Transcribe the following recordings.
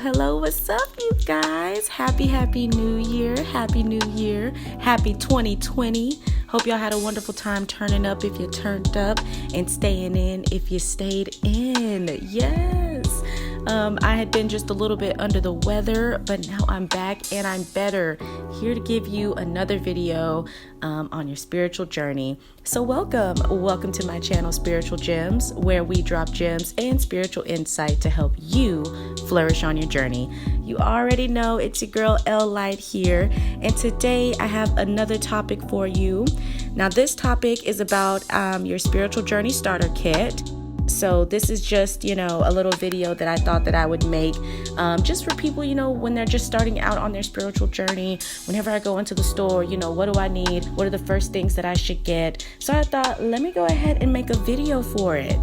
Hello, what's up, you guys? Happy New Year. Happy New Year. Happy 2020. Hope y'all had a wonderful time turning up if you turned up and staying in if you stayed in. Yes. I had been just a little bit under the weather, but now I'm back and I'm better. Here to give you another video on your spiritual journey. So welcome to my channel, Spiritual Gems, where we drop gems and spiritual insight to help you flourish on your journey. You already know it's your girl Elle LYTE here, and today I have another topic for you. Now this topic is about your spiritual journey starter kit. So this is just, a little video that I thought that I would make just for people, when they're just starting out on their spiritual journey. Whenever I go into the store, what do I need? What are the first things that I should get? So I thought, let me go ahead and make a video for it.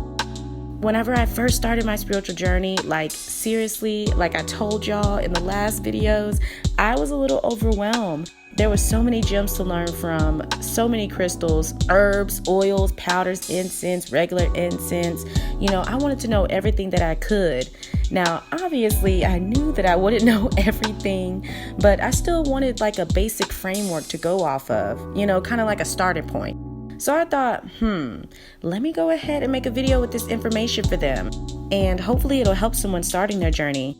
Whenever I first started my spiritual journey, seriously, like I told y'all in the last videos, I was a little overwhelmed. There were so many gems to learn from, so many crystals, herbs, oils, powders, incense, regular incense. I wanted to know everything that I could. Now, obviously, I knew that I wouldn't know everything, but I still wanted a basic framework to go off of, kind of like a starting point. So I thought, let me go ahead and make a video with this information for them, and hopefully it'll help someone starting their journey.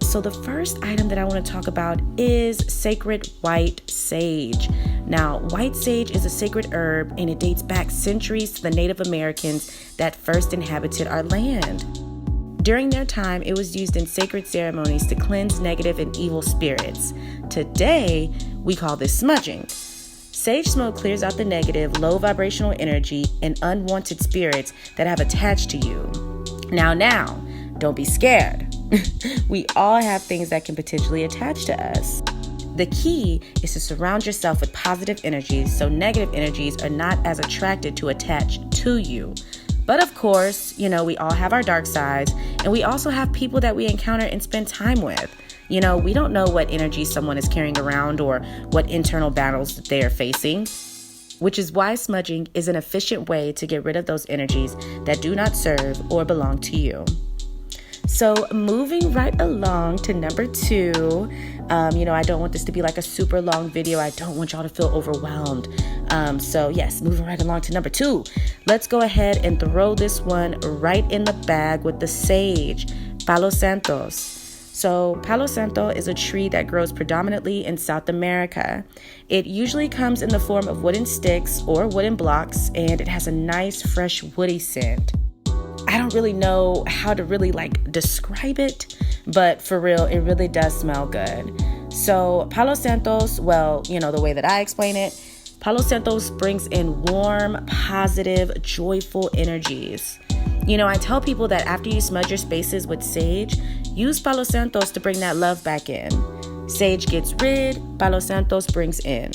So the first item that I want to talk about is sacred white sage. Now, white sage is a sacred herb, and it dates back centuries to the Native Americans that first inhabited our land. During their time, it was used in sacred ceremonies to cleanse negative and evil spirits. Today, we call this smudging. Sage smoke clears out the negative, low vibrational energy and unwanted spirits that have attached to you. Now, don't be scared. We all have things that can potentially attach to us. The key is to surround yourself with positive energies so negative energies are not as attracted to attach to you. But of course, we all have our dark sides, and we also have people that we encounter and spend time with. We don't know what energy someone is carrying around or what internal battles that they are facing, which is why smudging is an efficient way to get rid of those energies that do not serve or belong to you. So moving right along to number 2, I don't want this to be a super long video. I don't want y'all to feel overwhelmed. So yes, moving right along to number 2. Let's go ahead and throw this one right in the bag with the sage, Palo Santos. So Palo Santo is a tree that grows predominantly in South America. It usually comes in the form of wooden sticks or wooden blocks, and it has a nice fresh woody scent. I don't really know how to really describe it, but for real, it really does smell good. So Palo Santos, the way that I explain it, Palo Santos brings in warm, positive, joyful energies. I tell people that after you smudge your spaces with sage, use Palo Santos to bring that love back in. Sage gets rid, Palo Santos brings in.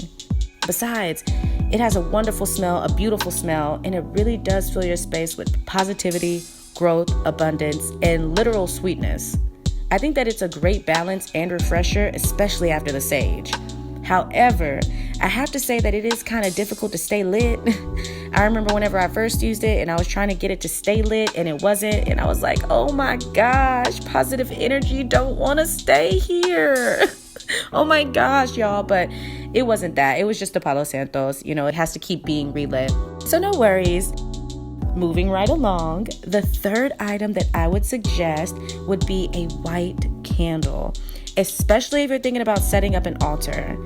Besides, it has a wonderful smell, a beautiful smell, and it really does fill your space with positivity, growth, abundance, and literal sweetness. I think that it's a great balance and refresher, especially after the sage. However, I have to say that it is kind of difficult to stay lit. I remember whenever I first used it and I was trying to get it to stay lit and it wasn't, and I was like, oh my gosh, positive energy don't want to stay here. Oh my gosh, y'all, but it wasn't that. It was just the Palo Santos. It has to keep being relit. So no worries. Moving right along, the third item that I would suggest would be a white candle, especially if you're thinking about setting up an altar.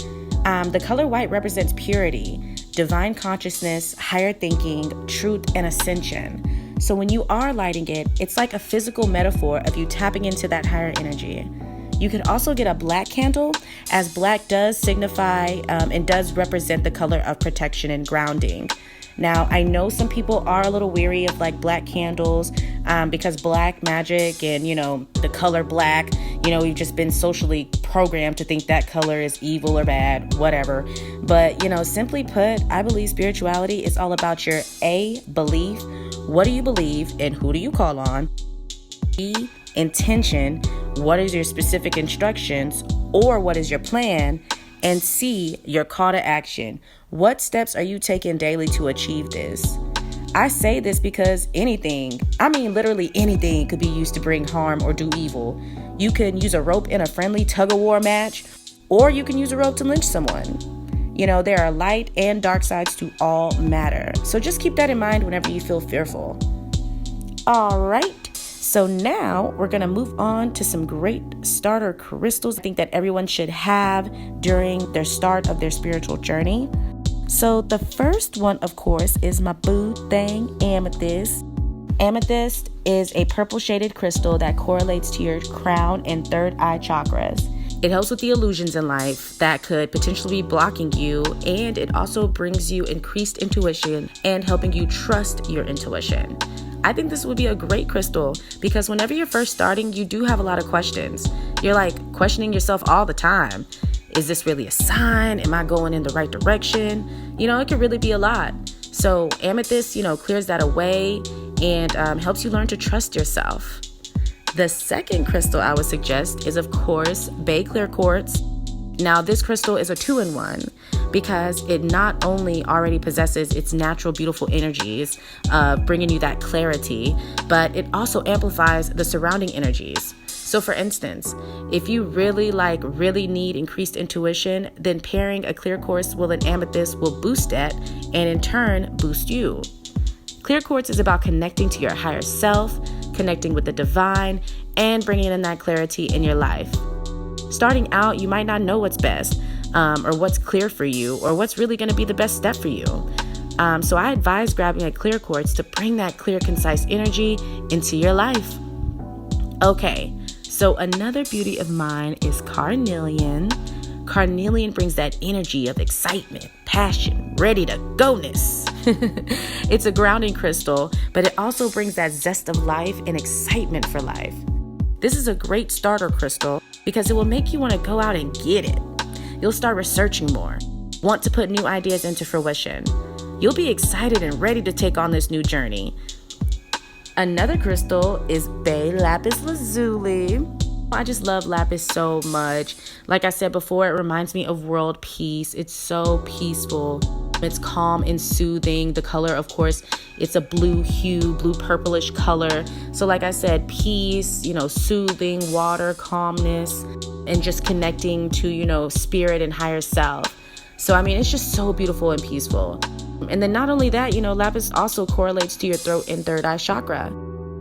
The color white represents purity, divine consciousness, higher thinking, truth, and ascension. So when you are lighting it, it's like a physical metaphor of you tapping into that higher energy. You can also get a black candle, as black does signify and does represent the color of protection and grounding. Now, I know some people are a little weary of black candles because black magic and, the color black, we've just been socially programmed to think that color is evil or bad, whatever. But, simply put, I believe spirituality is all about your A, belief. What do you believe and who do you call on? B, intention. What is your specific instructions or what is your plan? And C, your call to action. What steps are you taking daily to achieve this? I say this because literally anything could be used to bring harm or do evil. You can use a rope in a friendly tug-of-war match, or you can use a rope to lynch someone. You know, there are light and dark sides to all matter. So just keep that in mind whenever you feel fearful. All right, so now we're going to move on to some great starter crystals I think that everyone should have during their start of their spiritual journey. So the first one, of course, is my boo thing, amethyst. Amethyst is a purple shaded crystal that correlates to your crown and third eye chakras. It helps with the illusions in life that could potentially be blocking you, and it also brings you increased intuition and helping you trust your intuition. I think this would be a great crystal because whenever you're first starting, you do have a lot of questions. You're like questioning yourself all the time. Is this really a sign? Am I going in the right direction? You know, it could really be a lot. So amethyst, clears that away and helps you learn to trust yourself. The second crystal I would suggest is, of course, Bay Clear Quartz. Now, this crystal is a 2-in-1 because it not only already possesses its natural beautiful energies of bringing you that clarity, but it also amplifies the surrounding energies. So for instance, if you really need increased intuition, then pairing a clear quartz with an amethyst will boost that and in turn boost you. Clear quartz is about connecting to your higher self, connecting with the divine, and bringing in that clarity in your life. Starting out, you might not know what's best, or what's clear for you, or what's really going to be the best step for you. So I advise grabbing a clear quartz to bring that clear, concise energy into your life. Okay, so another beauty of mine is carnelian. Carnelian brings that energy of excitement, passion, ready to go-ness. It's a grounding crystal, but it also brings that zest of life and excitement for life. This is a great starter crystal because it will make you want to go out and get it. You'll start researching more, want to put new ideas into fruition. You'll be excited and ready to take on this new journey. Another crystal is Bay Lapis Lazuli. I just love lapis so much. Like I said before, it reminds me of world peace. It's so peaceful. It's calm and soothing. The color, of course, it's a blue hue, blue purplish color. So like I said, peace, soothing, water, calmness, and just connecting to, spirit and higher self. So, it's just so beautiful and peaceful. And then not only that, lapis also correlates to your throat and third eye chakra.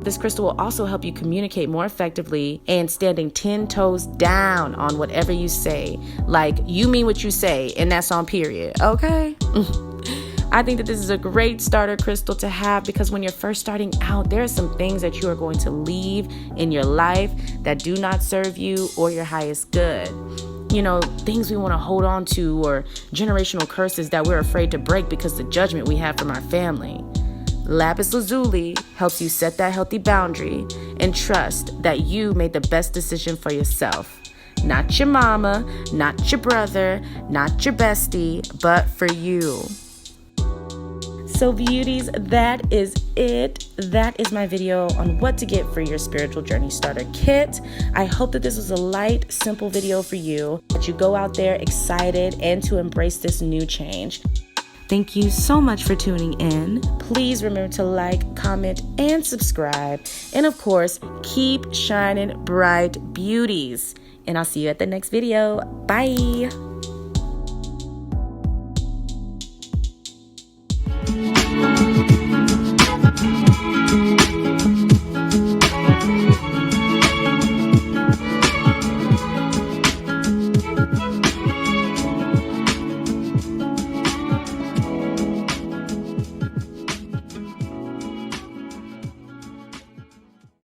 This crystal will also help you communicate more effectively and standing 10 toes down on whatever you say. Like, you mean what you say, and that's on period, okay? I think that this is a great starter crystal to have because when you're first starting out, there are some things that you are going to leave in your life that do not serve you or your highest good. Things we want to hold on to or generational curses that we're afraid to break because the judgment we have from our family. Lapis Lazuli helps you set that healthy boundary and trust that you made the best decision for yourself. Not your mama, not your brother, not your bestie, but for you. So beauties, that is it. That is my video on what to get for your spiritual journey starter kit. I hope that this was a light, simple video for you, that you go out there excited and to embrace this new change. Thank you so much for tuning in. Please remember to like, comment, and subscribe. And of course, keep shining bright, beauties. And I'll see you at the next video. Bye.